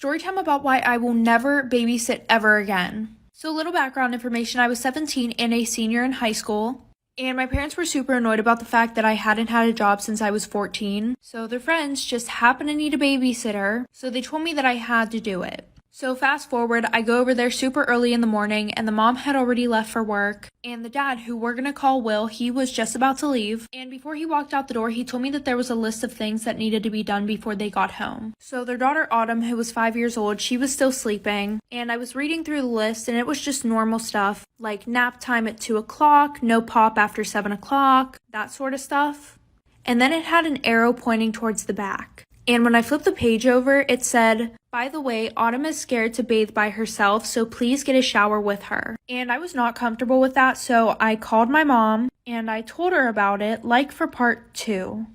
Story time about why I will never babysit ever again. So, little background information, I was 17 and a senior in high school, and my parents were super annoyed about the fact that I hadn't had a job since I was 14. So their friends just happened to need a babysitter, so they told me that I had to do it. So fast forward, I go over there super early in the morning, and the mom had already left for work, and the dad, who we're gonna call Will, he was just about to leave, and before he walked out the door, he told me that there was a list of things that needed to be done before they got home. So their daughter Autumn, who was 5 years old, she was still sleeping, and I was reading through the list, and it was just normal stuff, like nap time at 2 o'clock, no pop after 7 o'clock, that sort of stuff. And then it had an arrow pointing towards the back. And when I flipped the page over, it said, "By the way, Autumn is scared to bathe by herself, so please get a shower with her." And I was not comfortable with that, so I called my mom and I told her about it, like for part 2.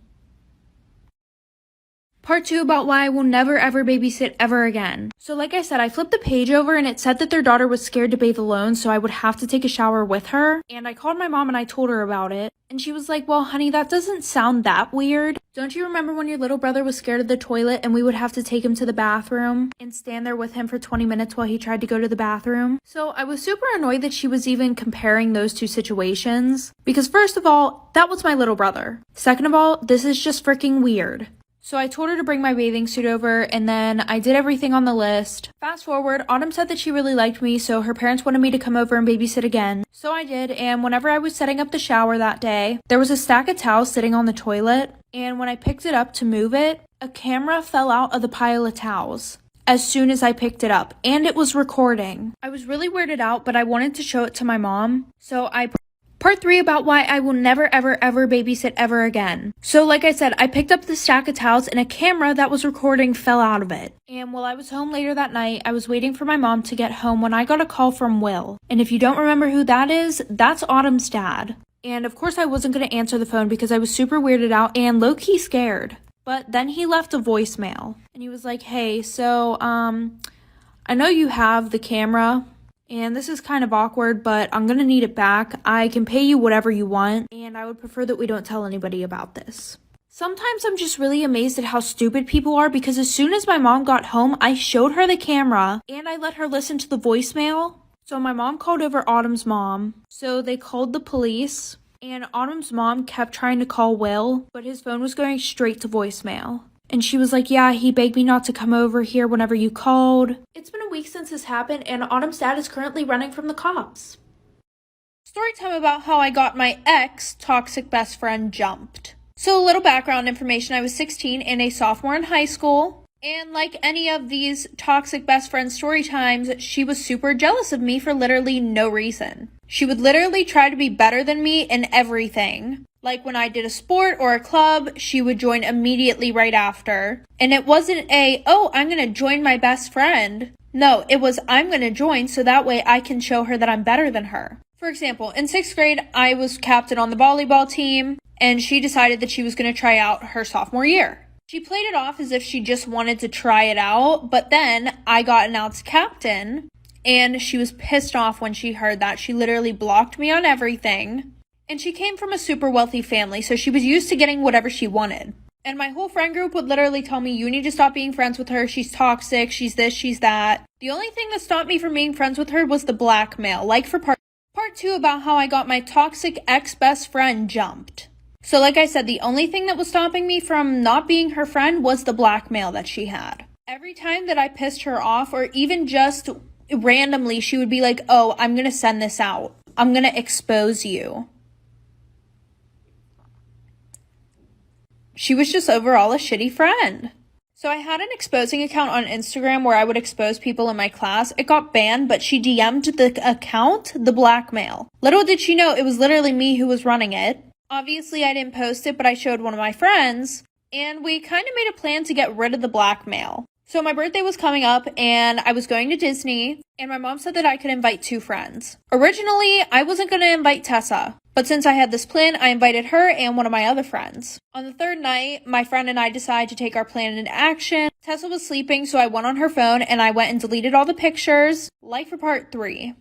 Part 2 about why I will never ever babysit ever again. So like I said, I flipped the page over and it said that their daughter was scared to bathe alone, so I would have to take a shower with her. And I called my mom and I told her about it. And she was like, "Well, honey, that doesn't sound that weird. Don't you remember when your little brother was scared of the toilet and we would have to take him to the bathroom and stand there with him for 20 minutes while he tried to go to the bathroom?" So I was super annoyed that she was even comparing those two situations. Because first of all, that was my little brother. Second of all, this is just freaking weird. So I told her to bring my bathing suit over, and then I did everything on the list. Fast forward, Autumn said that she really liked me, so her parents wanted me to come over and babysit again. So I did, and whenever I was setting up the shower that day, there was a stack of towels sitting on the toilet, and when I picked it up to move it, a camera fell out of the pile of towels as soon as I picked it up, and it was recording. I was really weirded out, but I wanted to show it to my mom, so Part 3 about why I will never ever ever babysit ever again. So like I said, I picked up the stack of towels and a camera that was recording fell out of it. And while I was home later that night, I was waiting for my mom to get home when I got a call from Will. And if you don't remember who that is, that's Autumn's dad. And of course I wasn't going to answer the phone because I was super weirded out and low-key scared. But then he left a voicemail. And he was like, "Hey, so I know you have the camera, and this is kind of awkward, but I'm gonna need it back. I can pay you whatever you want, and I would prefer that we don't tell anybody about this." Sometimes I'm just really amazed at how stupid people are, because as soon as my mom got home, I showed her the camera, and I let her listen to the voicemail. So my mom called over Autumn's mom, so they called the police, and Autumn's mom kept trying to call Will, but his phone was going straight to voicemail. And she was like, "Yeah, he begged me not to come over here whenever you called." It's been a week since this happened, and Autumn's dad is currently running from the cops. Story time about how I got my ex-toxic best friend jumped. So a little background information, I was 16 and a sophomore in high school. And like any of these toxic best friend story times, she was super jealous of me for literally no reason. She would literally try to be better than me in everything. Like when I did a sport or a club, she would join immediately right after. And it wasn't "Oh, I'm going to join my best friend." No, it was, "I'm going to join so that way I can show her that I'm better than her." For example, in 6th grade, I was captain on the volleyball team, and she decided that she was going to try out her sophomore year. She played it off as if she just wanted to try it out, but then I got announced captain, and she was pissed off when she heard that. She literally blocked me on everything. And she came from a super wealthy family, so she was used to getting whatever she wanted. And my whole friend group would literally tell me, "You need to stop being friends with her. She's toxic. She's this, she's that." The only thing that stopped me from being friends with her was the blackmail, like for part 2 about how I got my toxic ex-best friend jumped. So like I said, the only thing that was stopping me from not being her friend was the blackmail that she had. Every time that I pissed her off, or even just randomly, she would be like, "Oh, I'm going to send this out. I'm going to expose you." She was just overall a shitty friend. So I had an exposing account on Instagram where I would expose people in my class. It got banned, but she DM'd the account the blackmail. Little did she know it was literally me who was running it. Obviously, I didn't post it, but I showed one of my friends, and we kind of made a plan to get rid of the blackmail. So my birthday was coming up, and I was going to Disney, and my mom said that I could invite 2 friends. Originally, I wasn't going to invite Tessa, but since I had this plan, I invited her and one of my other friends. On the 3rd night, my friend and I decided to take our plan into action. Tessa was sleeping, so I went on her phone, and I went and deleted all the pictures, like for part 3.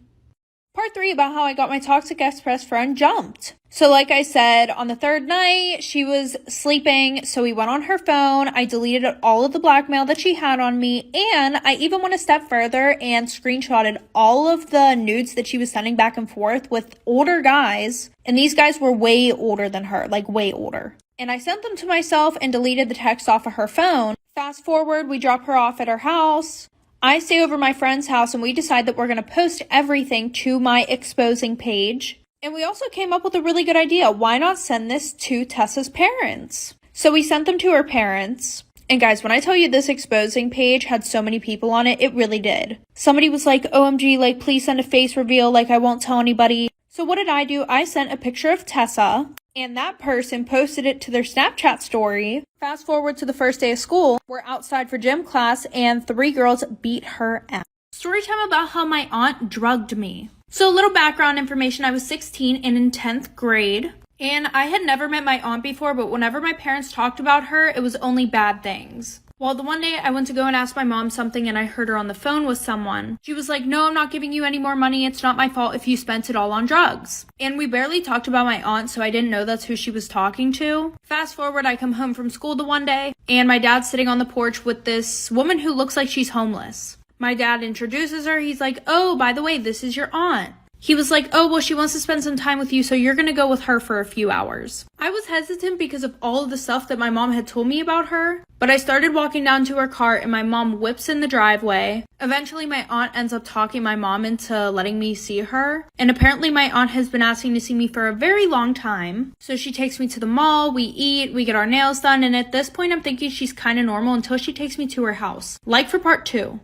Part 3 about how I got my toxic ex-best friend jumped. So like I said, on the third night, she was sleeping, so we went on her phone. I deleted all of the blackmail that she had on me, and I even went a step further and screenshotted all of the nudes that she was sending back and forth with older guys, and these guys were way older than her, like way older. And I sent them to myself and deleted the text off of her phone. Fast forward, we drop her off at her house. I stay over my friend's house and we decide that we're going to post everything to my exposing page. And we also came up with a really good idea. Why not send this to Tessa's parents? So we sent them to her parents. And guys, when I tell you this exposing page had so many people on it, it really did. Somebody was like, OMG, like, please send a face reveal, like, I won't tell anybody. So what did I do? I sent a picture of Tessa, and that person posted it to their Snapchat story. Fast forward to the first day of school. We're outside for gym class, and 3 girls beat her ass. Story time about how my aunt drugged me. So a little background information. I was 16 and in 10th grade. And I had never met my aunt before, but whenever my parents talked about her, it was only bad things. Well, the one day I went to go and ask my mom something and I heard her on the phone with someone. She was like, no, I'm not giving you any more money. It's not my fault if you spent it all on drugs. And we barely talked about my aunt, so I didn't know that's who she was talking to. Fast forward, I come home from school the one day and my dad's sitting on the porch with this woman who looks like she's homeless. My dad introduces her. He's like, oh, by the way, this is your aunt. He was like, oh, well, she wants to spend some time with you, so you're going to go with her for a few hours. I was hesitant because of all of the stuff that my mom had told me about her, but I started walking down to her car and my mom whips in the driveway. Eventually, my aunt ends up talking my mom into letting me see her, and apparently my aunt has been asking to see me for a very long time. So she takes me to the mall, we eat, we get our nails done, and at this point, I'm thinking she's kind of normal until she takes me to her house. Like for part 2.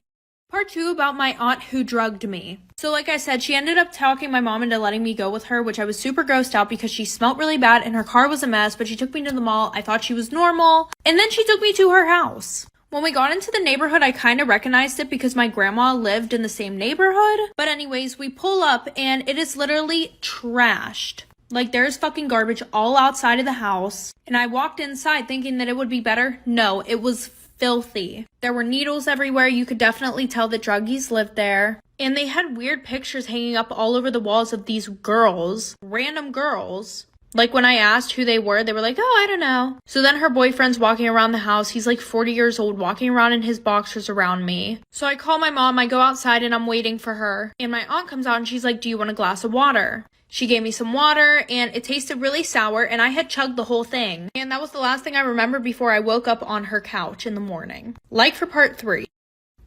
Part 2 about my aunt who drugged me. So like I said, she ended up talking my mom into letting me go with her, which I was super grossed out because she smelled really bad and her car was a mess, but she took me to the mall. I thought she was normal. And then she took me to her house. When we got into the neighborhood, I kind of recognized it because my grandma lived in the same neighborhood. But anyways, we pull up and it is literally trashed. Like, there's fucking garbage all outside of the house. And I walked inside thinking that it would be better. No, it was filthy. There were needles everywhere. You could definitely tell that druggies lived there. And they had weird pictures hanging up all over the walls of these girls, random girls. Like when I asked who they were like, oh, I don't know. So then her boyfriend's walking around the house. He's like 40 years old, walking around in his boxers around me. So I call my mom, I go outside and I'm waiting for her. And my aunt comes out and she's like, do you want a glass of water? She gave me some water and it tasted really sour and I had chugged the whole thing. And that was the last thing I remember before I woke up on her couch in the morning. Like for part 3.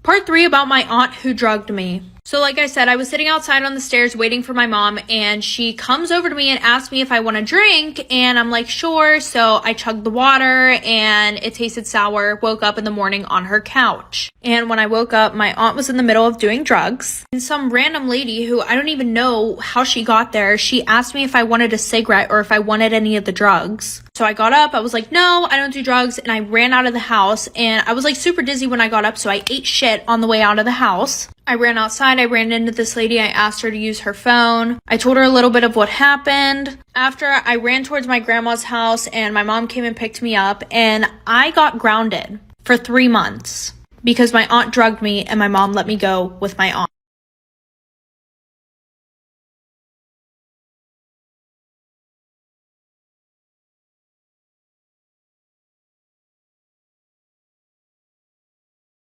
Part 3 about my aunt who drugged me. So like I said, I was sitting outside on the stairs waiting for my mom and she comes over to me and asks me if I want a drink and I'm like, sure. So I chugged the water and it tasted sour, woke up in the morning on her couch. And when I woke up, my aunt was in the middle of doing drugs. And some random lady who I don't even know how she got there, she asked me if I wanted a cigarette or if I wanted any of the drugs. So I got up, I was like, no, I don't do drugs. And I ran out of the house and I was like super dizzy when I got up. So I ate shit on the way out of the house. I ran outside, I ran into this lady, I asked her to use her phone. I told her a little bit of what happened. After I ran towards my grandma's house and my mom came and picked me up and I got grounded for 3 months because my aunt drugged me and my mom let me go with my aunt.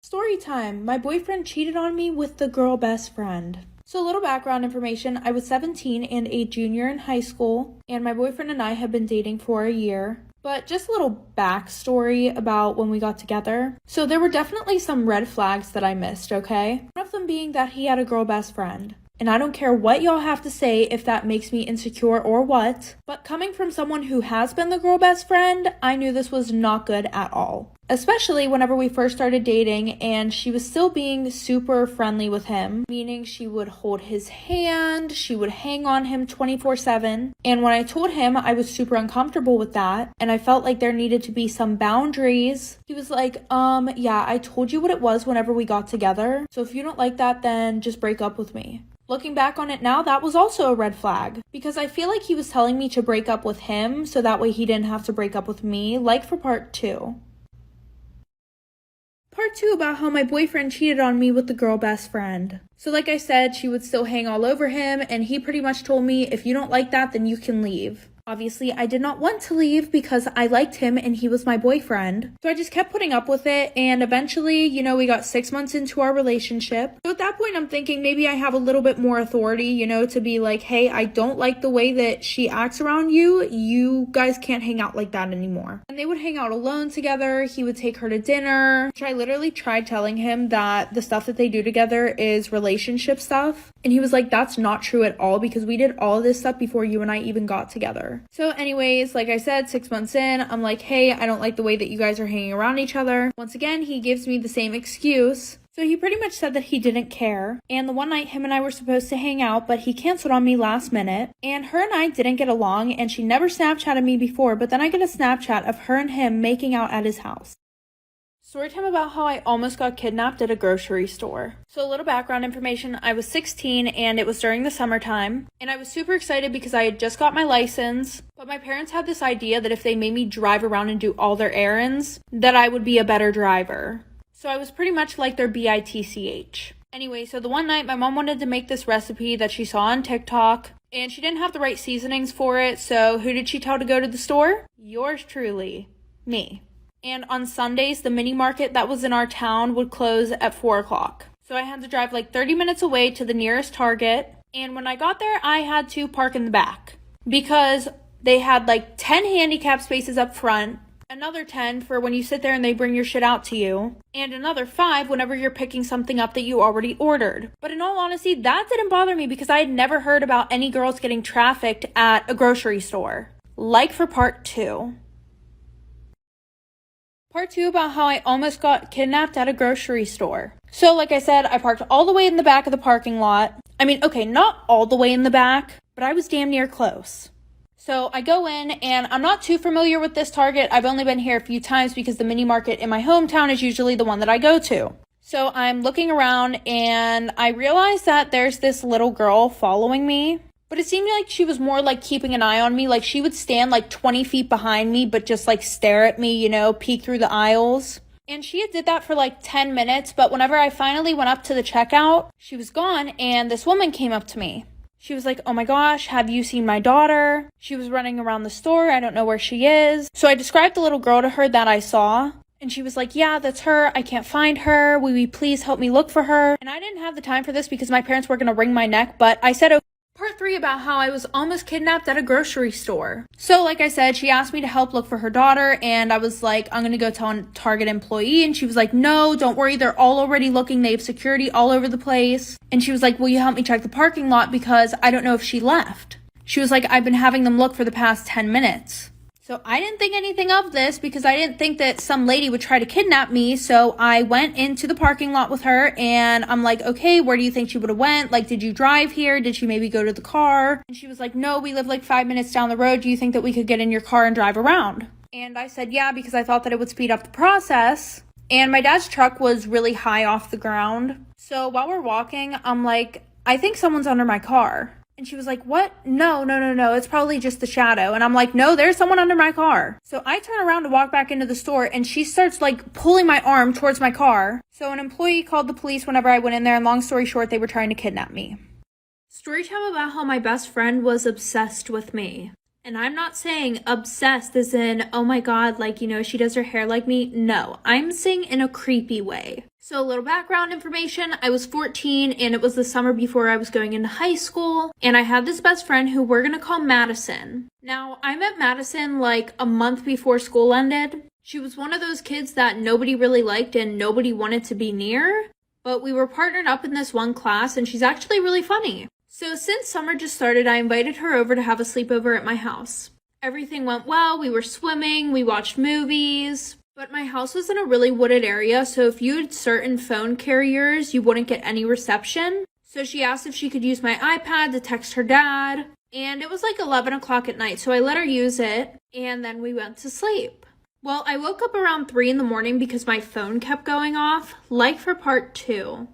Story time. My boyfriend cheated on me with the girl best friend. So a little background information. I was 17 and a junior in high school, and my boyfriend and I have been dating for a year. But just a little backstory about when we got together. So there were definitely some red flags that I missed, okay? One of them being that he had a girl best friend. And I don't care what y'all have to say if that makes me insecure or what, but coming from someone who has been the girl best friend, I knew this was not good at all. Especially whenever we first started dating and she was still being super friendly with him, meaning she would hold his hand, she would hang on him 24/7. And when I told him I was super uncomfortable with that and I felt like there needed to be some boundaries, he was like, yeah, I told you what it was whenever we got together. So if you don't like that, then just break up with me. Looking back on it now, that was also a red flag because I feel like he was telling me to break up with him so that way he didn't have to break up with me, like for part 2. Part 2 about how my boyfriend cheated on me with the girl best friend. So like I said, she would still hang all over him, and he pretty much told me, if you don't like that, then you can leave. Obviously, I did not want to leave because I liked him and he was my boyfriend. So I just kept putting up with it, and eventually, we got 6 months into our relationship. So at that point, I'm thinking maybe I have a little bit more authority, to be like, hey, I don't like the way that she acts around you. You guys can't hang out like that anymore. And they would hang out alone together. He would take her to dinner, which I literally tried telling him that the stuff that they do together is relationship stuff. And he was like, that's not true at all, because we did all of this stuff before you and I even got together. So anyways, like I said, 6 months in, I'm like, hey, I don't like the way that you guys are hanging around each other. Once again, he gives me the same excuse. So he pretty much said that he didn't care. And the one night him and I were supposed to hang out, but he canceled on me last minute. And her and I didn't get along, and she never Snapchatted me before, but then I get a Snapchat of her and him making out at his house. Storytime about how I almost got kidnapped at a grocery store. So a little background information, I was 16 and it was during the summertime, and I was super excited because I had just got my license, but my parents had this idea that if they made me drive around and do all their errands, that I would be a better driver. So I was pretty much like their bitch. Anyway, so the one night my mom wanted to make this recipe that she saw on TikTok, and she didn't have the right seasonings for it, so who did she tell to go to the store? Yours truly, me. And on Sundays, the mini market that was in our town would close at 4 o'clock. So I had to drive like 30 minutes away to the nearest Target. And when I got there, I had to park in the back because they had like 10 handicap spaces up front, another 10 for when you sit there and they bring your shit out to you, and another 5 whenever you're picking something up that you already ordered. But in all honesty, that didn't bother me because I had never heard about any girls getting trafficked at a grocery store. Like for part 2. Part 2 about how I almost got kidnapped at a grocery store. So like I said, I parked all the way in the back of the parking lot. I mean, okay, not all the way in the back, but I was damn near close. So I go in, and I'm not too familiar with this Target. I've only been here a few times because the mini market in my hometown is usually the one that I go to. So I'm looking around and I realize that there's this little girl following me. But it seemed like she was more like keeping an eye on me. Like she would stand like 20 feet behind me, but just like stare at me, peek through the aisles. And she did that for like 10 minutes. But whenever I finally went up to the checkout, she was gone. And this woman came up to me. She was like, oh my gosh, have you seen my daughter? She was running around the store. I don't know where she is. So I described the little girl to her that I saw. And she was like, yeah, that's her. I can't find her. Will you please help me look for her? And I didn't have the time for this because my parents were going to wring my neck. But I said, okay. Part 3 about how I was almost kidnapped at a grocery store. So like I said, she asked me to help look for her daughter, and I was like, I'm gonna go tell a Target employee, and she was like, no, don't worry, they're all already looking, they have security all over the place. And she was like, will you help me check the parking lot because I don't know if she left. She was like, I've been having them look for the past 10 minutes. So I didn't think anything of this because I didn't think that some lady would try to kidnap me. So I went into the parking lot with her and I'm like, okay, where do you think she would have went? Like, did you drive here? Did she maybe go to the car? And she was like, no, we live like 5 minutes down the road. Do you think that we could get in your car and drive around? And I said, yeah, because I thought that it would speed up the process. And my dad's truck was really high off the ground. So while we're walking, I'm like, I think someone's under my car. And she was like, what? No, it's probably just the shadow. And I'm like, no, there's someone under my car. So I turn around to walk back into the store and she starts like pulling my arm towards my car. So an employee called the police whenever I went in there, and long story short, they were trying to kidnap me. Storytime about how my best friend was obsessed with me. And I'm not saying obsessed as in, oh my god, like, she does her hair like me. No, I'm saying in a creepy way. So a little background information, I was 14 and it was the summer before I was going into high school. And I had this best friend who we're going to call Madison. Now, I met Madison like a month before school ended. She was one of those kids that nobody really liked and nobody wanted to be near. But we were partnered up in this one class and she's actually really funny. So since summer just started, I invited her over to have a sleepover at my house. Everything went well, we were swimming, we watched movies, but my house was in a really wooded area, so if you had certain phone carriers, you wouldn't get any reception. So she asked if she could use my iPad to text her dad, and it was like 11 o'clock at night, so I let her use it, and then we went to sleep. Well, I woke up around 3 in the morning because my phone kept going off, like for part 2.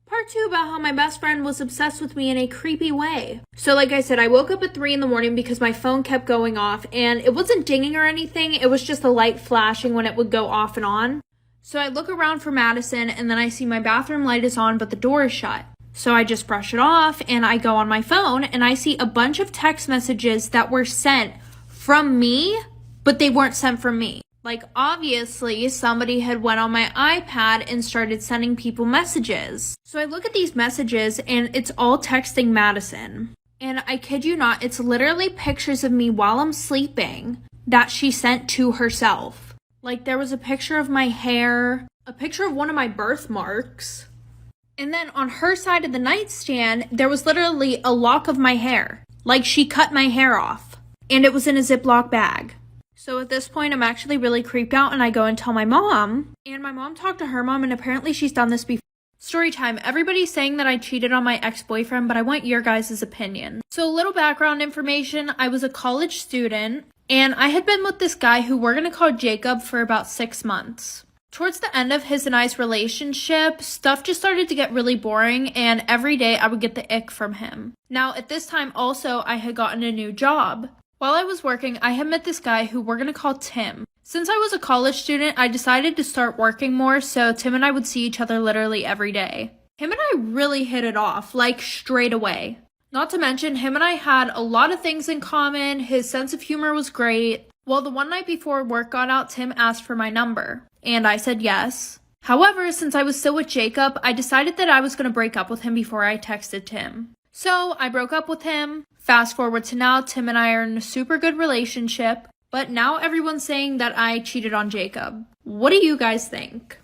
Part 2 about how my best friend was obsessed with me in a creepy way. So like I said, I woke up at 3 in the morning because my phone kept going off and it wasn't dinging or anything. It was just a light flashing when it would go off and on. So I look around for Madison, and then I see my bathroom light is on, but the door is shut. So I just brush it off, and I go on my phone, and I see a bunch of text messages that were sent from me, but they weren't sent from me. Like, obviously, somebody had went on my iPad and started sending people messages. So I look at these messages, and it's all texting Madison. And I kid you not, it's literally pictures of me while I'm sleeping that she sent to herself. Like, there was a picture of my hair, a picture of one of my birthmarks, and then on her side of the nightstand, there was literally a lock of my hair. Like, she cut my hair off, and it was in a Ziploc bag. So at this point, I'm actually really creeped out, and I go and tell my mom, and my mom talked to her mom, and apparently she's done this before. Story time. Everybody's saying that I cheated on my ex-boyfriend, but I want your guys' opinion. So a little background information. I was a college student, and I had been with this guy who we're going to call Jacob for about 6 months. Towards the end of his and I's relationship, stuff just started to get really boring, and every day I would get the ick from him. Now, at this time also, I had gotten a new job. While I was working, I had met this guy who we're going to call Tim. Since I was a college student, I decided to start working more, so Tim and I would see each other literally every day. Him and I really hit it off, like straight away. Not to mention, him and I had a lot of things in common. His sense of humor was great. Well, the one night before work got out, Tim asked for my number, and I said yes. However, since I was still with Jacob, I decided that I was going to break up with him before I texted Tim. So I broke up with him. Fast forward to now, Tim and I are in a super good relationship, but now everyone's saying that I cheated on Jacob. What do you guys think?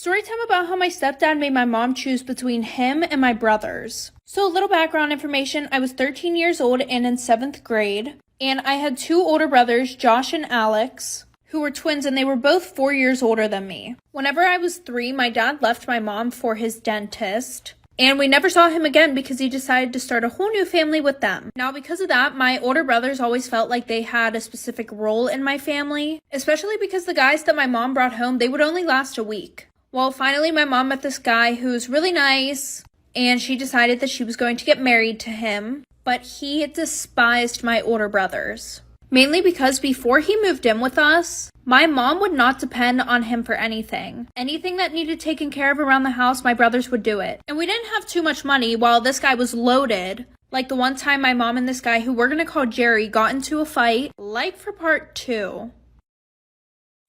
Storytime about how my stepdad made my mom choose between him and my brothers. So a little background information, I was 13 years old and in 7th grade, and I had 2 older brothers, Josh and Alex, who were twins, and they were both 4 years older than me. Whenever I was 3, my dad left my mom for his dentist, and we never saw him again because he decided to start a whole new family with them. Now, because of that, my older brothers always felt like they had a specific role in my family, especially because the guys that my mom brought home, they would only last a week. Well, finally, my mom met this guy who's really nice, and she decided that she was going to get married to him, but he despised my older brothers. Mainly because before he moved in with us, my mom would not depend on him for anything. Anything that needed taken care of around the house, my brothers would do it. And we didn't have too much money while this guy was loaded. Like the one time my mom and this guy, who we're gonna call Jerry, got into a fight. Like for part 2.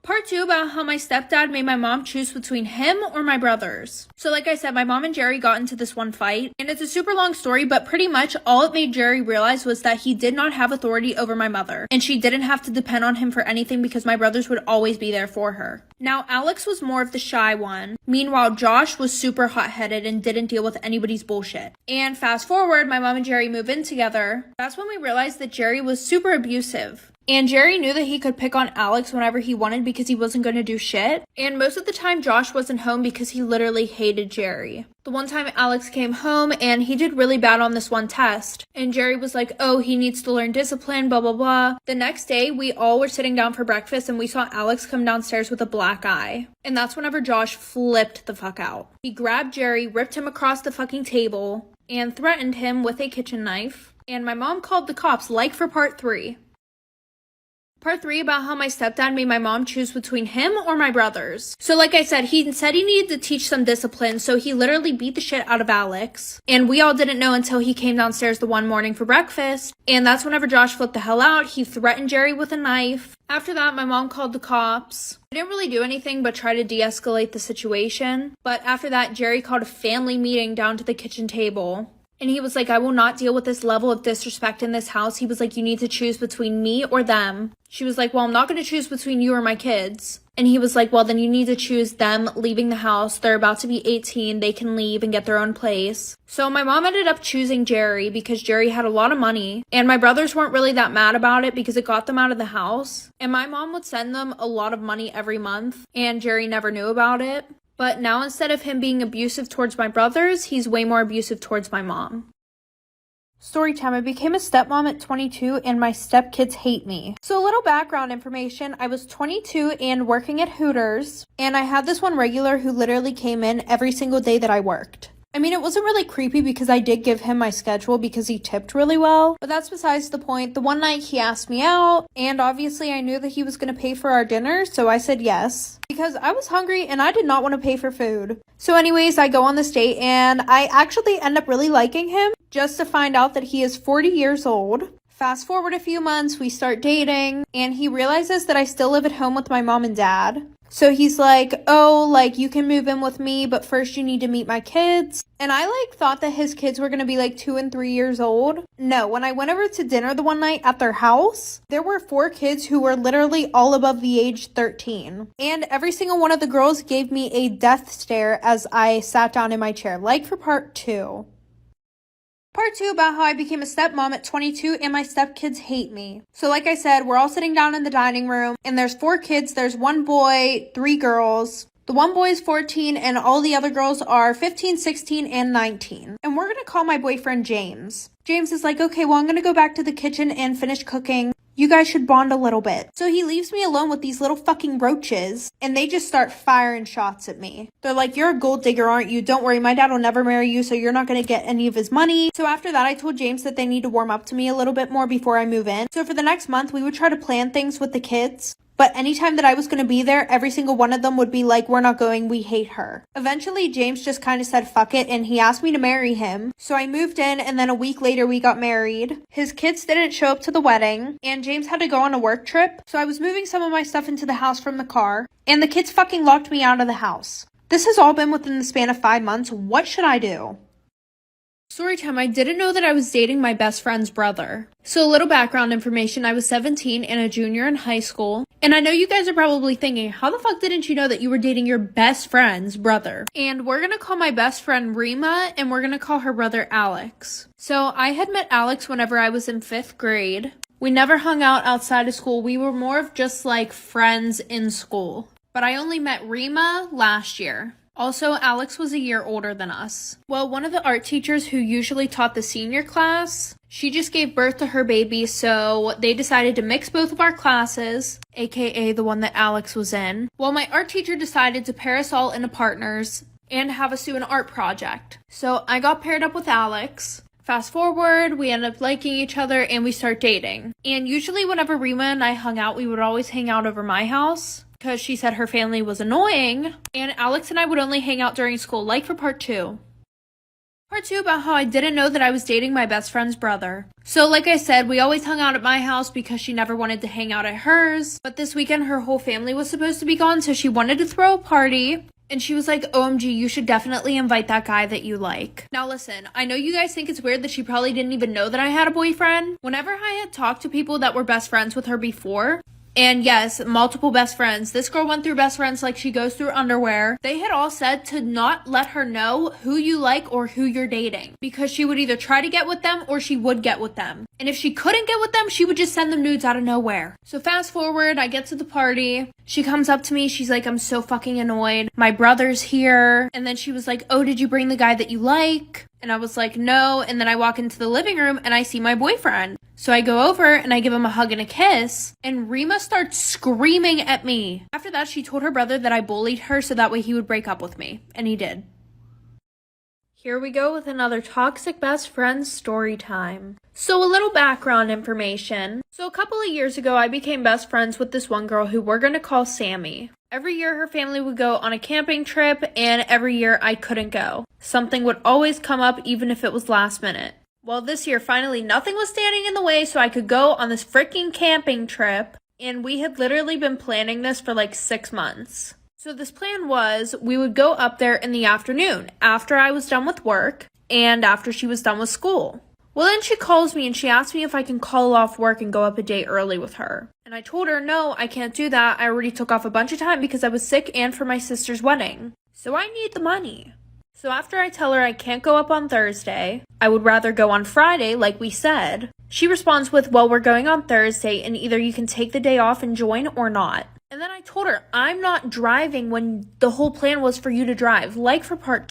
Part 2 about how my stepdad made my mom choose between him or my brothers. So like I said, my mom and Jerry got into this one fight, and it's a super long story, but pretty much all it made Jerry realize was that he did not have authority over my mother, and she didn't have to depend on him for anything because my brothers would always be there for her. Now, Alex was more of the shy one. Meanwhile, Josh was super hot-headed and didn't deal with anybody's bullshit. And fast forward, my mom and Jerry move in together. That's when we realized that Jerry was super abusive. And Jerry knew that he could pick on Alex whenever he wanted because he wasn't going to do shit. And most of the time, Josh wasn't home because he literally hated Jerry. The one time Alex came home and he did really bad on this one test. And Jerry was like, oh, he needs to learn discipline, blah, blah, blah. The next day, we all were sitting down for breakfast and we saw Alex come downstairs with a black eye. And that's whenever Josh flipped the fuck out. He grabbed Jerry, ripped him across the fucking table, and threatened him with a kitchen knife. And my mom called the cops, like for part 3. Part 3 about how my stepdad made my mom choose between him or my brothers. So like I said he needed to teach some discipline, so he literally beat the shit out of Alex. And we all didn't know until he came downstairs the one morning for breakfast. And that's whenever Josh flipped the hell out. He threatened Jerry with a knife. After that, my mom called the cops. I didn't really do anything but try to de-escalate the situation. But after that, Jerry called a family meeting down to the kitchen table. And he was like, I will not deal with this level of disrespect in this house. He was like, you need to choose between me or them. She was like, well, I'm not going to choose between you or my kids. And he was like, well, then you need to choose them leaving the house. They're about to be 18. They can leave and get their own place. So my mom ended up choosing Jerry because Jerry had a lot of money. And my brothers weren't really that mad about it because it got them out of the house. And my mom would send them a lot of money every month. And Jerry never knew about it. But now instead of him being abusive towards my brothers, he's way more abusive towards my mom. Storytime. I became a stepmom at 22 and my stepkids hate me. So a little background information. I was 22 and working at Hooters, and I had this one regular who literally came in every single day that I worked. I mean, it wasn't really creepy because I did give him my schedule because he tipped really well, but that's besides the point. The one night he asked me out, and obviously I knew that he was going to pay for our dinner, so I said yes, because I was hungry and I did not want to pay for food. So anyways, I go on this date, and I actually end up really liking him, just to find out that he is 40 years old. Fast forward a few months, we start dating, and he realizes that I still live at home with my mom and dad. So he's like, oh, like, you can move in with me, but first you need to meet my kids. And I, thought that his kids were going to be, 2 and 3 years old. No, when I went over to dinner the one night at their house, there were 4 kids who were literally all above the age 13. And every single one of the girls gave me a death stare as I sat down in my chair, for part 2. Part 2 about how I became a stepmom at 22 and my stepkids hate me. So like I said, we're all sitting down in the dining room and there's 4 kids. There's 1 boy, 3 girls. The 1 boy is 14 and all the other girls are 15, 16, and 19. And we're going to call my boyfriend James. James is like, okay, well, I'm going to go back to the kitchen and finish cooking. You guys should bond a little bit. So he leaves me alone with these little fucking roaches, and they just start firing shots at me. They're like, you're a gold digger, aren't you? Don't worry, my dad will never marry you, so you're not going to get any of his money. So after that, I told James that they need to warm up to me a little bit more before I move in. So for the next month, we would try to plan things with the kids. But anytime that I was going to be there, every single one of them would be like, we're not going, we hate her. Eventually, James just kind of said, fuck it, and he asked me to marry him. So I moved in, and then a week later, we got married. His kids didn't show up to the wedding, and James had to go on a work trip. So I was moving some of my stuff into the house from the car, and the kids fucking locked me out of the house. This has all been within the span of 5 months. What should I do? Storytime, I didn't know that I was dating my best friend's brother. So a little background information, I was 17 and a junior in high school. And I know you guys are probably thinking, how the fuck didn't you know that you were dating your best friend's brother? And we're gonna call my best friend Rima, and we're gonna call her brother Alex. So I had met Alex whenever I was in 5th grade. We never hung out outside of school. We were more of just friends in school. But I only met Rima last year. Also, Alex was a year older than us. Well, one of the art teachers who usually taught the senior class, she just gave birth to her baby, so they decided to mix both of our classes, aka the one that Alex was in. Well, my art teacher decided to pair us all into partners and have us do an art project. So I got paired up with Alex. Fast forward, we end up liking each other and we start dating. And usually whenever Rima and I hung out, we would always hang out over my house, because she said her family was annoying, and Alex and I would only hang out during school, for part 2. Part 2 about how I didn't know that I was dating my best friend's brother. So like I said, we always hung out at my house because she never wanted to hang out at hers, but this weekend her whole family was supposed to be gone, so she wanted to throw a party. And she was like, OMG, you should definitely invite that guy that you like. Now listen, I know you guys think it's weird that she probably didn't even know that I had a boyfriend. Whenever I had talked to people that were best friends with her before, and yes, multiple best friends. This girl went through best friends like she goes through underwear. They had all said to not let her know who you like or who you're dating, because she would either try to get with them or she would get with them. And if she couldn't get with them, she would just send them nudes out of nowhere. So fast forward, I get to the party. She comes up to me. She's like, I'm so fucking annoyed. My brother's here. And then she was like, oh, did you bring the guy that you like? And I was like, no. And then I walk into the living room and I see my boyfriend. So I go over and I give him a hug and a kiss, and Rima starts screaming at me. After that, she told her brother that I bullied her so that way he would break up with me. And he did. Here we go with another toxic best friend story time. So a little background information. So a couple of years ago, I became best friends with this one girl who we're going to call Sammy. Every year, her family would go on a camping trip, and every year I couldn't go. Something would always come up, even if it was last minute. Well, this year, finally, nothing was standing in the way so I could go on this freaking camping trip. And we had literally been planning this for 6 months. So this plan was we would go up there in the afternoon after I was done with work and after she was done with school. Well, then she calls me and she asks me if I can call off work and go up a day early with her. And I told her, no, I can't do that. I already took off a bunch of time because I was sick and for my sister's wedding. So I need the money. So after I tell her I can't go up on Thursday, I would rather go on Friday like we said, she responds with, well, we're going on Thursday and either you can take the day off and join or not. And then I told her I'm not driving when the whole plan was for you to drive, for part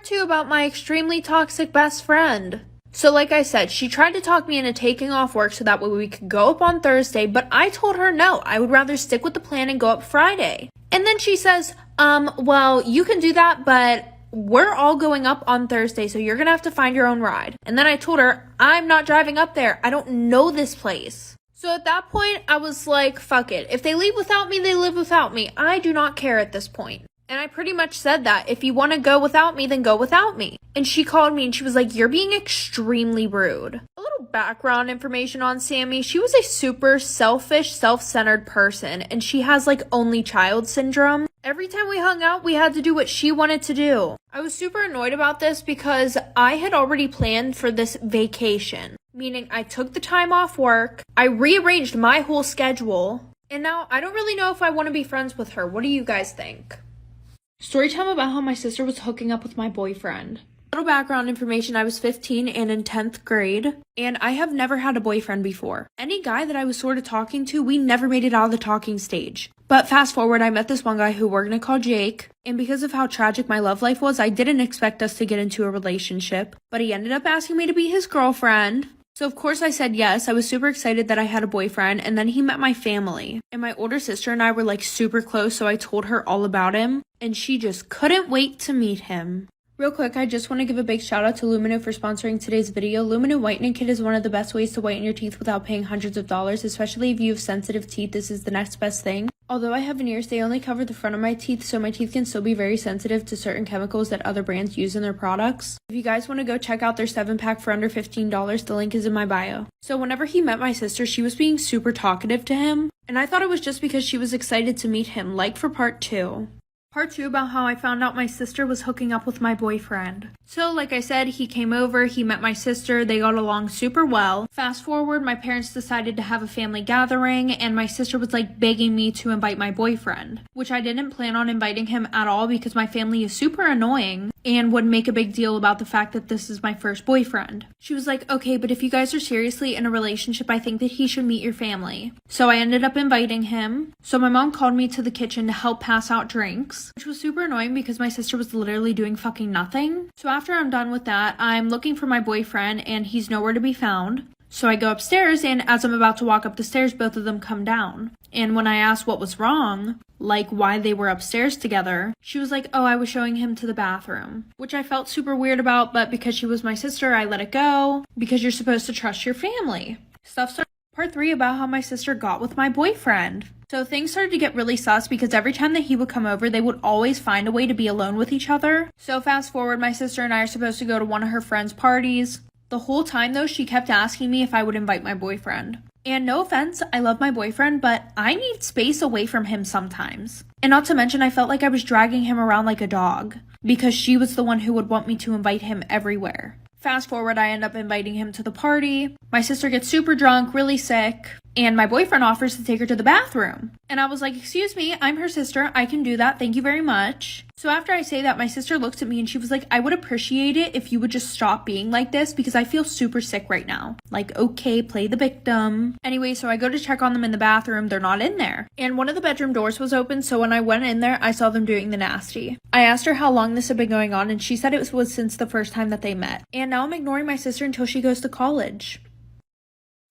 2 about my extremely toxic best friend. So like I said, she tried to talk me into taking off work so that way we could go up on Thursday, but I told her no, I would rather stick with the plan and go up Friday. And then she says, well, you can do that, but we're all going up on Thursday, so you're gonna have to find your own ride. And then I told her, I'm not driving up there. I don't know this place. So at that point, I was like, fuck it. If they leave without me, they live without me. I do not care at this point. And I pretty much said that. If you want to go without me, then go without me. And she called me and she was like, you're being extremely rude. A little background information on Sammy. She was a super selfish, self-centered person. And she has like only child syndrome. Every time we hung out, we had to do what she wanted to do. I was super annoyed about this because I had already planned for this vacation. Meaning I took the time off work. I rearranged my whole schedule. And now I don't really know if I want to be friends with her. What do you guys think? Story time about how my sister was hooking up with my boyfriend. Little background information, I was 15 and in 10th grade, and I have never had a boyfriend before. Any guy that I was sort of talking to, we never made it out of the talking stage. But fast forward, I met this one guy who we're gonna call Jake, and because of how tragic my love life was, I didn't expect us to get into a relationship, but he ended up asking me to be his girlfriend. So of course I said yes. I was super excited that I had a boyfriend, and then he met my family. And my older sister and I were like super close, so I told her all about him, and she just couldn't wait to meet him. Real quick, I just want to give a big shout out to Lumino for sponsoring today's video. Lumino Whitening Kit is one of the best ways to whiten your teeth without paying hundreds of dollars, especially if you have sensitive teeth. This is the next best thing. Although I have veneers, they only cover the front of my teeth, so my teeth can still be very sensitive to certain chemicals that other brands use in their products. If you guys want to go check out their 7-pack for under $15, the link is in my bio. So whenever he met my sister, she was being super talkative to him, and I thought it was just because she was excited to meet him, like for part 2. Part 2 about how I found out my sister was hooking up with my boyfriend. So like I said, he came over, he met my sister, they got along super well. Fast forward, my parents decided to have a family gathering, and my sister was like begging me to invite my boyfriend, which I didn't plan on inviting him at all because my family is super annoying and would make a big deal about the fact that this is my first boyfriend. She was like, okay, but if you guys are seriously in a relationship, I think that he should meet your family. So I ended up inviting him. So my mom called me to the kitchen to help pass out drinks, which was super annoying because my sister was literally doing fucking nothing. So after I'm done with that, I'm looking for my boyfriend and he's nowhere to be found. So I go upstairs, and as I'm about to walk up the stairs, both of them come down. And when I asked what was wrong, like why they were upstairs together, she was like, oh, I was showing him to the bathroom, which I felt super weird about, but because she was my sister, I let it go because you're supposed to trust your family. Stuff started. Part 3 about how my sister got with my boyfriend. So things started to get really sus because every time that he would come over, they would always find a way to be alone with each other. So fast forward, my sister and I are supposed to go to one of her friends' parties. The whole time though, she kept asking me if I would invite my boyfriend. And no offense, I love my boyfriend, but I need space away from him sometimes. And not to mention, I felt like I was dragging him around like a dog because she was the one who would want me to invite him everywhere. Fast forward, I end up inviting him to the party. My sister gets super drunk, really sick, and my boyfriend offers to take her to the bathroom. And I was like, excuse me, I'm her sister. I can do that. Thank you very much. So after I say that, my sister looks at me and she was like, I would appreciate it if you would just stop being like this because I feel super sick right now. Like, okay, play the victim. Anyway, so I go to check on them in the bathroom. They're not in there. And one of the bedroom doors was open, so when I went in there, I saw them doing the nasty. I asked her how long this had been going on, and she said it was since the first time that they met. And now I'm ignoring my sister until she goes to college.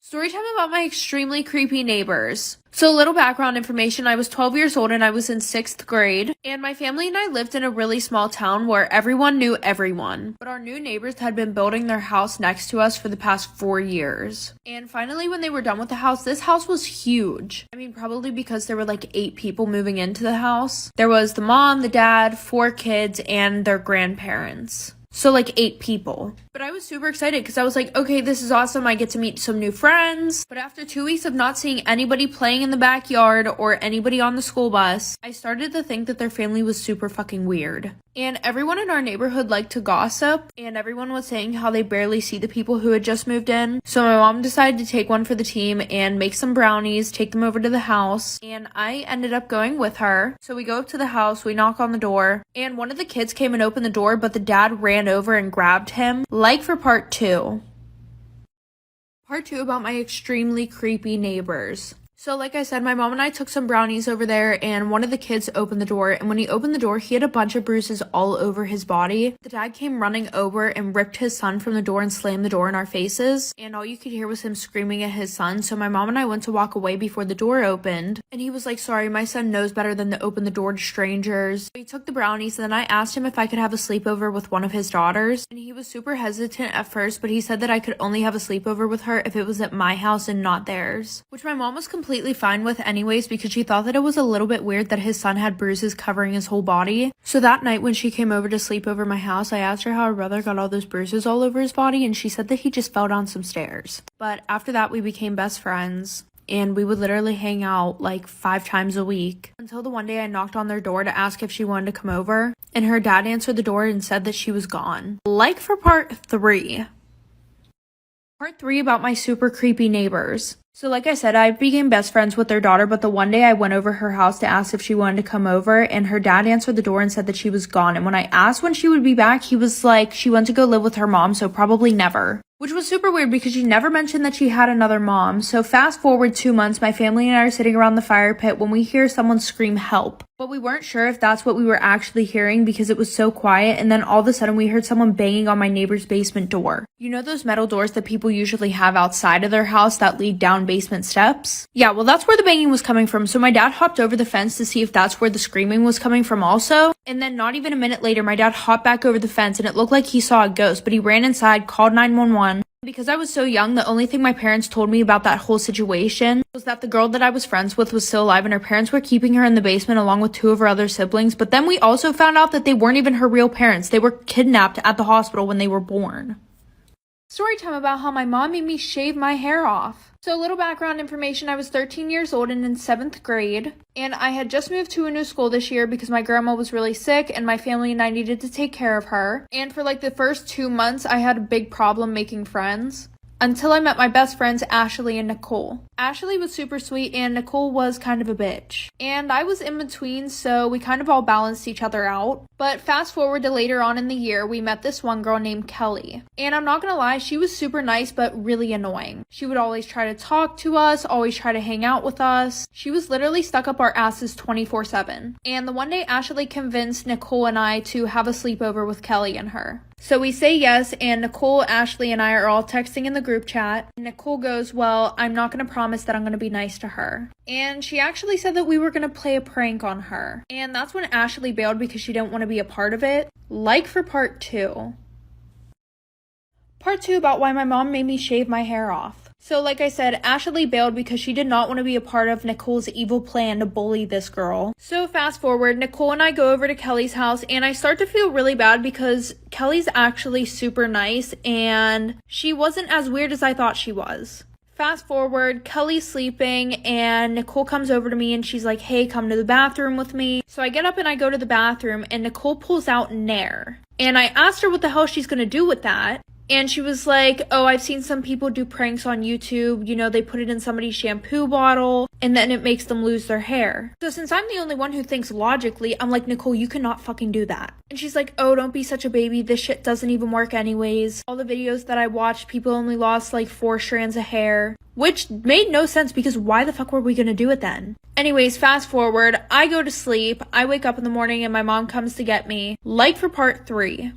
Storytime about my extremely creepy neighbors. So a little background information, I was 12 years old and I was in 6th grade, and my family and I lived in a really small town where everyone knew everyone. But our new neighbors had been building their house next to us for the past 4 years. And finally, when they were done with the house, this house was huge. I mean, probably because there were like 8 people moving into the house. There was the mom, the dad, 4 kids, and their grandparents. So like 8 people. But I was super excited because I was like, okay, this is awesome. I get to meet some new friends. But after 2 weeks of not seeing anybody playing in the backyard or anybody on the school bus, I started to think that their family was super fucking weird. And everyone in our neighborhood liked to gossip, and everyone was saying how they barely see the people who had just moved in. So my mom decided to take one for the team and make some brownies, take them over to the house, and I ended up going with her. So we go up to the house, we knock on the door, and one of the kids came and opened the door, but the dad ran over and grabbed him, like for part 2. Part 2 about my extremely creepy neighbors. So like I said, my mom and I took some brownies over there, and one of the kids opened the door, and when he opened the door, he had a bunch of bruises all over his body. The dad came running over and ripped his son from the door and slammed the door in our faces, and all you could hear was him screaming at his son. So my mom and I went to walk away before the door opened, and he was like, sorry, my son knows better than to open the door to strangers. So he took the brownies, and then I asked him if I could have a sleepover with one of his daughters, and he was super hesitant at first, but he said that I could only have a sleepover with her if it was at my house and not theirs, which my mom was completely fine with anyways, because she thought that it was a little bit weird that his son had bruises covering his whole body. So that night when she came over to sleep over my house, I asked her how her brother got all those bruises all over his body, and she said that he just fell down some stairs. But after that, we became best friends, and we would literally hang out like 5 times a week, until the one day I knocked on their door to ask if she wanted to come over, and her dad answered the door and said that she was gone. Like for part 3. Part 3 about my super creepy neighbors. So like I said, I became best friends with their daughter, but the one day I went over her house to ask if she wanted to come over, and her dad answered the door and said that she was gone. And when I asked when she would be back, he was like, she went to go live with her mom, so probably never. Which was super weird because she never mentioned that she had another mom. So fast forward 2 months, my family and I are sitting around the fire pit when we hear someone scream help. But we weren't sure if that's what we were actually hearing because it was so quiet, and then all of a sudden we heard someone banging on my neighbor's basement door. You know those metal doors that people usually have outside of their house that lead down basement steps? Yeah, well that's where the banging was coming from, so my dad hopped over the fence to see if that's where the screaming was coming from also. And then not even a minute later, my dad hopped back over the fence and it looked like he saw a ghost, but he ran inside, called 911. Because I was so young, the only thing my parents told me about that whole situation was that the girl that I was friends with was still alive and her parents were keeping her in the basement along with 2 of her other siblings. But then we also found out that they weren't even her real parents. They were kidnapped at the hospital when they were born. Story time about how my mom made me shave my hair off. So a little background information, I was 13 years old and in 7th grade, and I had just moved to a new school this year because my grandma was really sick and my family and I needed to take care of her. And for like the first 2 months, I had a big problem making friends. Until I met my best friends, Ashley and Nicole. Ashley was super sweet and Nicole was kind of a bitch. And I was in between, so we kind of all balanced each other out. But fast forward to later on in the year, we met this one girl named Kalyie. And I'm not gonna lie, she was super nice but really annoying. She would always try to talk to us, always try to hang out with us. She was literally stuck up our asses 24/7. And the one day Ashley convinced Nicole and I to have a sleepover with Kalyie and her. So we say yes, and Nicole, Ashley, and I are all texting in the group chat. And Nicole goes, well, I'm not going to promise that I'm going to be nice to her. And she actually said that we were going to play a prank on her. And that's when Ashley bailed because she didn't want to be a part of it. Like for part 2. Part 2 about why my mom made me shave my hair off. So like I said, Ashley bailed because she did not want to be a part of Nicole's evil plan to bully this girl. So fast forward, Nicole and I go over to Kelly's house and I start to feel really bad because Kelly's actually super nice and she wasn't as weird as I thought she was. Fast forward, Kelly's sleeping and Nicole comes over to me and she's like, hey, come to the bathroom with me. So I get up and I go to the bathroom and Nicole pulls out Nair. And I asked her what the hell she's gonna do with that. And she was like, oh, I've seen some people do pranks on YouTube. You know, they put it in somebody's shampoo bottle and then it makes them lose their hair. So since I'm the only one who thinks logically, I'm like, Nicole, you cannot fucking do that. And she's like, oh, don't be such a baby. This shit doesn't even work anyways. All the videos that I watched, people only lost like 4 strands of hair. Which made no sense because why the fuck were we gonna do it then? Anyways, fast forward, I go to sleep. I wake up in the morning and my mom comes to get me. Like for part 3.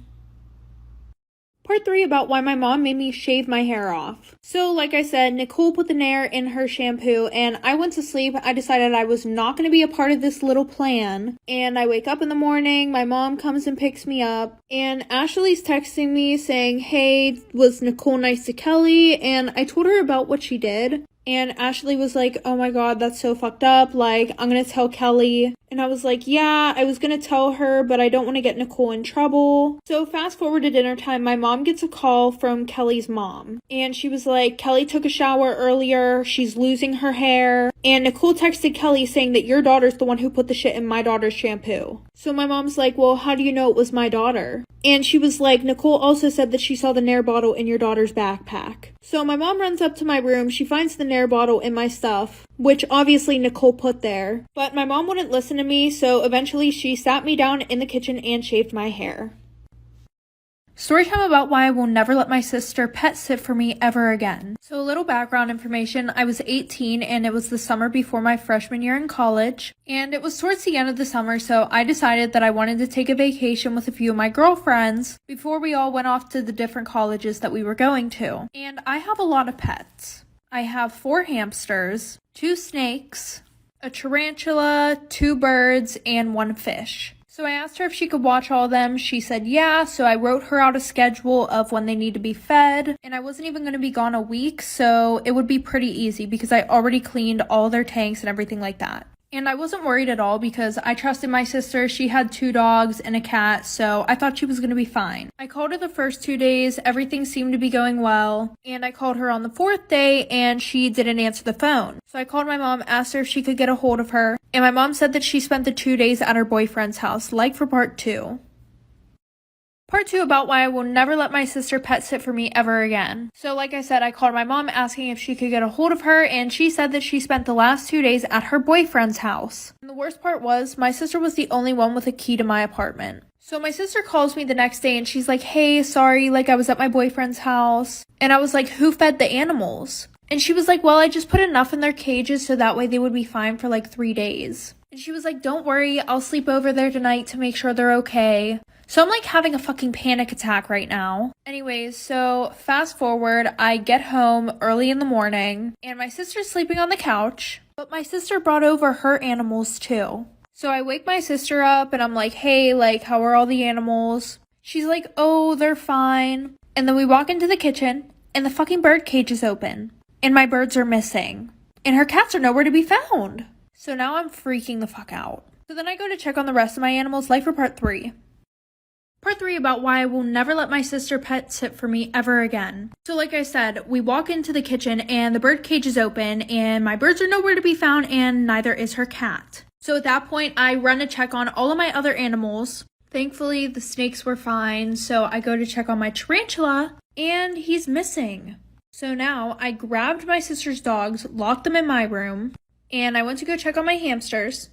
Part 3 about why my mom made me shave my hair off. So like I said, Nicole put the Nair in her shampoo and I went to sleep. I decided I was not going to be a part of this little plan. And I wake up in the morning, my mom comes and picks me up. And Ashley's texting me saying, hey, was Nicole nice to Kelly? And I told her about what she did. And Ashley was like, oh my god, that's so fucked up. Like, I'm gonna tell Kelly. And I was like, yeah, I was gonna tell her, but I don't want to get Nicole in trouble. So fast forward to dinner time, my mom gets a call from Kelly's mom. And she was like, Kelly took a shower earlier. She's losing her hair. And Nicole texted Kelly saying that your daughter's the one who put the shit in my daughter's shampoo. So my mom's like, well, how do you know it was my daughter? And she was like, Nicole also said that she saw the Nair bottle in your daughter's backpack. So my mom runs up to my room. She finds the Nair bottle in my stuff, which obviously Nicole put there. But my mom wouldn't listen to me, so eventually she sat me down in the kitchen and shaved my hair. Storytime about why I will never let my sister pet sit for me ever again. So a little background information, I was 18 and it was the summer before my freshman year in college. And it was towards the end of the summer, so I decided that I wanted to take a vacation with a few of my girlfriends before we all went off to the different colleges that we were going to. And I have a lot of pets. I have 4 hamsters, 2 snakes, a tarantula, 2 birds, and 1 fish. So I asked her if she could watch all of them. She said yeah, so I wrote her out a schedule of when they need to be fed. And I wasn't even going to be gone a week, so it would be pretty easy because I already cleaned all their tanks and everything like that. And I wasn't worried at all because I trusted my sister. She had 2 dogs and a cat, so I thought she was going to be fine. I called her the first 2 days. Everything seemed to be going well. And I called her on the 4th day and she didn't answer the phone. So I called my mom, asked her if she could get a hold of her. And my mom said that she spent the 2 days at her boyfriend's house, like for part 2. Part 2 about why I will never let my sister pet sit for me ever again. So like I said, I called my mom asking if she could get a hold of her, and she said that she spent the last 2 days at her boyfriend's house. And the worst part was, my sister was the only one with a key to my apartment. So my sister calls me the next day and she's like, hey, sorry, like I was at my boyfriend's house. And I was like, who fed the animals? And she was like, well, I just put enough in their cages so that way they would be fine for like 3 days. And she was like, don't worry, I'll sleep over there tonight to make sure they're okay. So I'm like having a fucking panic attack right now. Anyways, so fast forward, I get home early in the morning and my sister's sleeping on the couch, but my sister brought over her animals too. So I wake my sister up and I'm like, hey, like, how are all the animals? She's like, oh, they're fine. And then we walk into the kitchen and the fucking bird cage is open and my birds are missing and her cats are nowhere to be found. So now I'm freaking the fuck out. So then I go to check on the rest of my animals, like for part 3. Part 3 about why I will never let my sister pet sit for me ever again. So like I said, we walk into the kitchen and the bird cage is open and my birds are nowhere to be found and neither is her cat. So at that point, I run to check on all of my other animals. Thankfully, the snakes were fine, so I go to check on my tarantula and he's missing. So now I grabbed my sister's dogs, locked them in my room, and I went to go check on my hamsters.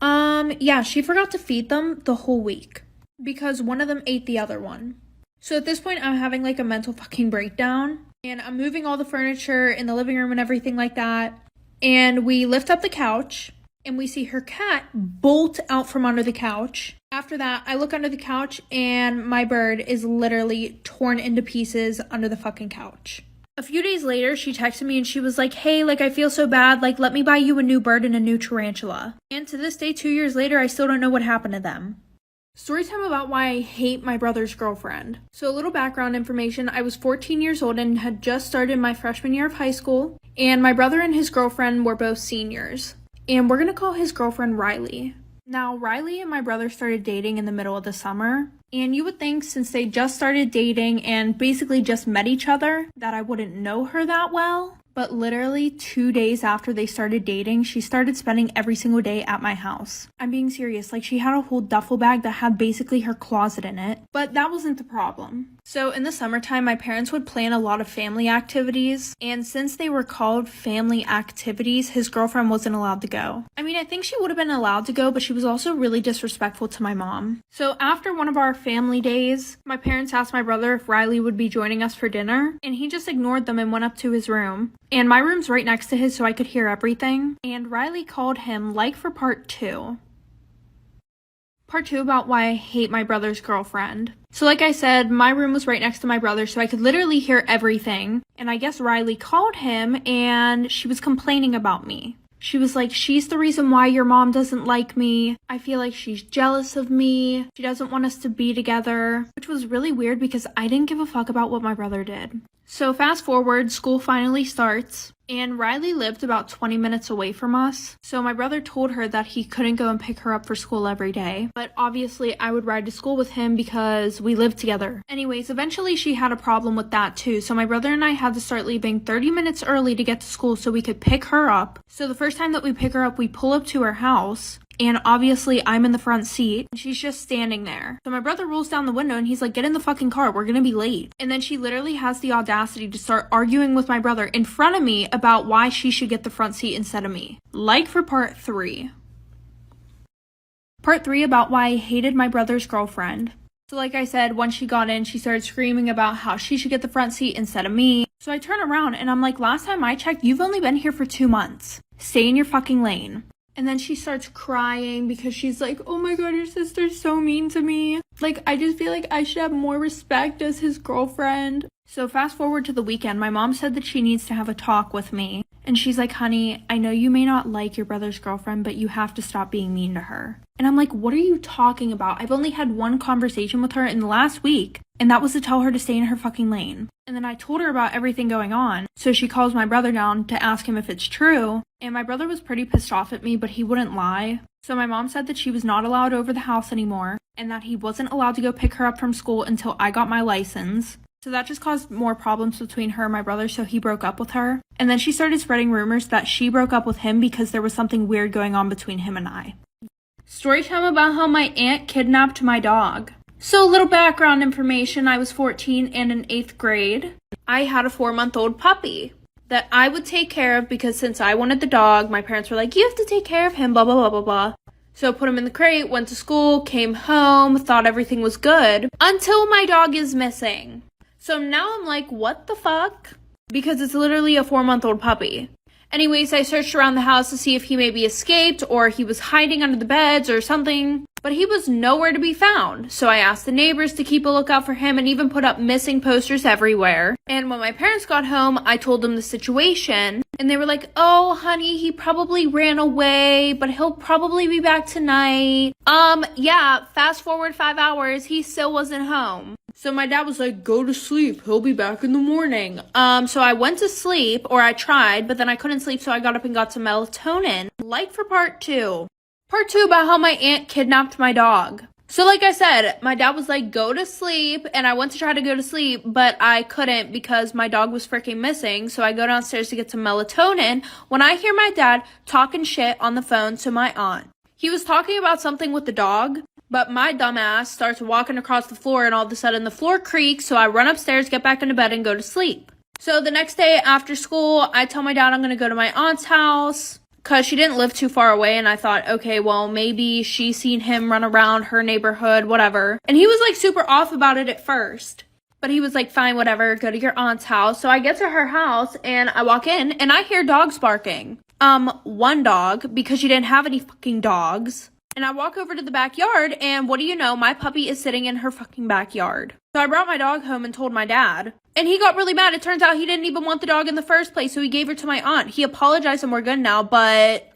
Yeah, she forgot to feed them the whole week because one of them ate the other one. So at this point, I'm having like a mental fucking breakdown and I'm moving all the furniture in the living room and everything like that. And we lift up the couch and we see her cat bolt out from under the couch. After that, I look under the couch and my bird is literally torn into pieces under the fucking couch. A few days later, she texted me and she was like, hey, like, I feel so bad. Like, let me buy you a new bird and a new tarantula. And to this day, 2 years later, I still don't know what happened to them. Storytime about why I hate my brother's girlfriend. So a little background information. I was 14 years old and had just started my freshman year of high school. And my brother and his girlfriend were both seniors. And we're going to call his girlfriend Riley. Now, Riley and my brother started dating in the middle of the summer. And you would think since they just started dating and basically just met each other that I wouldn't know her that well. But literally 2 days after they started dating, she started spending every single day at my house. I'm being serious. Like, she had a whole duffel bag that had basically her closet in it. But that wasn't the problem. So in the summertime, my parents would plan a lot of family activities. And since they were called family activities, his girlfriend wasn't allowed to go. I mean, I think she would have been allowed to go, but she was also really disrespectful to my mom. So after one of our family days, my parents asked my brother if Riley would be joining us for dinner. And he just ignored them and went up to his room. And my room's right next to his, so I could hear everything. And Riley called him, like for part 2. Part 2 about why I hate my brother's girlfriend. So like I said, my room was right next to my brother, so I could literally hear everything. And I guess Riley called him, and she was complaining about me. She was like, she's the reason why your mom doesn't like me. I feel like she's jealous of me. She doesn't want us to be together. Which was really weird because I didn't give a fuck about what my brother did. So fast forward, school finally starts, and Riley lived about 20 minutes away from us. So my brother told her that he couldn't go and pick her up for school every day. But obviously I would ride to school with him because we lived together. Anyways, eventually she had a problem with that too. So my brother and I had to start leaving 30 minutes early to get to school so we could pick her up. So the first time that we pick her up, we pull up to her house. And obviously, I'm in the front seat, and she's just standing there. So my brother rolls down the window, and he's like, get in the fucking car, we're gonna be late. And then she literally has the audacity to start arguing with my brother in front of me about why she should get the front seat instead of me. Like for part 3. Part 3 about why I hated my brother's girlfriend. So like I said, once she got in, she started screaming about how she should get the front seat instead of me. So I turn around and I'm like, last time I checked, you've only been here for 2 months. Stay in your fucking lane. And then she starts crying because she's like, oh my god, your sister's so mean to me. Like, I just feel like I should have more respect as his girlfriend. So fast forward to the weekend, my mom said that she needs to have a talk with me. And she's like, honey, I know you may not like your brother's girlfriend, but you have to stop being mean to her. And I'm like, what are you talking about? I've only had one conversation with her in the last week, and that was to tell her to stay in her fucking lane. And then I told her about everything going on. So she calls my brother down to ask him if it's true. And my brother was pretty pissed off at me, but he wouldn't lie. So my mom said that she was not allowed over the house anymore, and that he wasn't allowed to go pick her up from school until I got my license. So that just caused more problems between her and my brother, so he broke up with her. And then she started spreading rumors that she broke up with him because there was something weird going on between him and I. Story time about how my aunt kidnapped my dog. So a little background information, I was 14 and in 8th grade. I had a 4-month-old puppy that I would take care of because since I wanted the dog, my parents were like, you have to take care of him, blah, blah, blah, blah, blah. So put him in the crate, went to school, came home, thought everything was good, until my dog is missing. So now I'm like, what the fuck? Because it's literally a 4-month-old puppy. Anyways, I searched around the house to see if he maybe escaped or he was hiding under the beds or something, but he was nowhere to be found. So I asked the neighbors to keep a lookout for him and even put up missing posters everywhere. And when my parents got home, I told them the situation, and they were like, oh, honey, he probably ran away, but he'll probably be back tonight. Yeah, fast forward 5 hours, he still wasn't home. So my dad was like, go to sleep, he'll be back in the morning. So I went to sleep, or I tried, but then I couldn't sleep, so I got up and got some melatonin. Like for part 2. Part 2 about how my aunt kidnapped my dog. So like I said, my dad was like, go to sleep, and I went to try to go to sleep, but I couldn't because my dog was freaking missing, so I go downstairs to get some melatonin when I hear my dad talking shit on the phone to my aunt. He was talking about something with the dog, but my dumbass starts walking across the floor and all of a sudden the floor creaks, so I run upstairs, get back into bed, and go to sleep. So the next day after school, I tell my dad I'm going to go to my aunt's house because she didn't live too far away, and I thought, okay, well, maybe she's seen him run around her neighborhood, whatever. And he was like super off about it at first, but he was like, fine, whatever, go to your aunt's house. So I get to her house and I walk in and I hear dogs barking. One dog, because she didn't have any fucking dogs. And I walk over to the backyard, and what do you know, my puppy is sitting in her fucking backyard. So I brought my dog home and told my dad, and he got really mad. It turns out he didn't even want the dog in the first place, so he gave her to my aunt. He apologized and we're good now, but